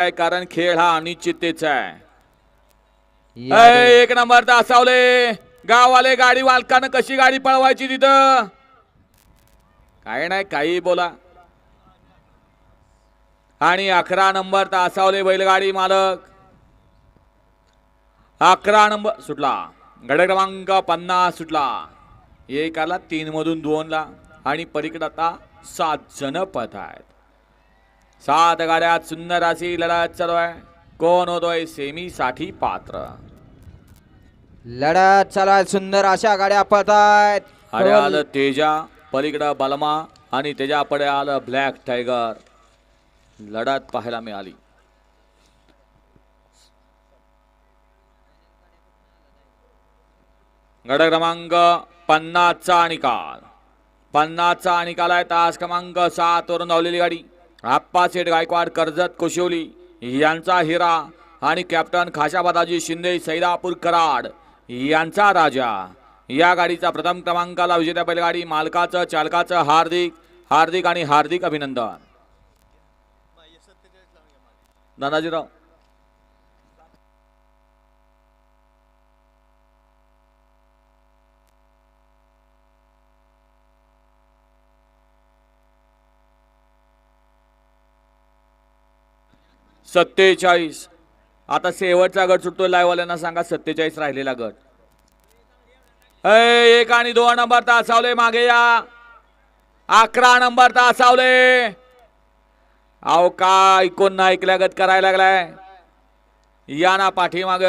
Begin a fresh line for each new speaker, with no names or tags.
आहे कारण खेळ हा अनिश्चिततेचा आहे.
या
एक नंबर तासावले गाववाले गाडी मालकानं कशी गाडी पळवायची तिथं काय नाही काही बोला. आणि 11 नंबर तासावले बैलगाडी मालक 11 नंबर सुटला. गड क्रमांक 50 सुटला. एक आला 3 मधून 2 ला आणि पलीकडे आता 7 जण पळत आहेत. 7 गाड्यात सुंदर अशी लढत चालू आहे. कोण होतोय सेमी साठी पात्र.
लढत चालू आहे. सुंदर अशा गाड्या पळतायत.
अरे आलं तेजा पलीकडं बलमा आणि त्याच्या पुढे आलं ब्लॅक टायगर. लढत पाहायला मिळाली. गड क्रमांक 50 चा निकाल. 50 चा निकाल आहे. तास क्रमांक 7 वरून धावलेली गाडी आप्पा सेठ गायकवाड कर्जत कोशिवली यांचा हिरा आणि कॅप्टन खाशाबादाजी शिंदे सैदापूर कराड यांचा राजा. या गाडीचा प्रथम क्रमांकाला विजेत्या बैलगाडी मालकाचं चालकाचं हार्दिक हार्दिक आणि हार्दिक अभिनंदन. दादाजीराव सत्तेचाळीस. आता शेवटचा गट सुटतोय. लाईव्हवाल्यांना सांगा 47 राहिलेला गट. एक आणि 2 नंबर तासावले मागे या. 11 नंबर तासावले. अहो काय कोण ऐकल्यागत करायला लागलाय या ना पाठीमाग.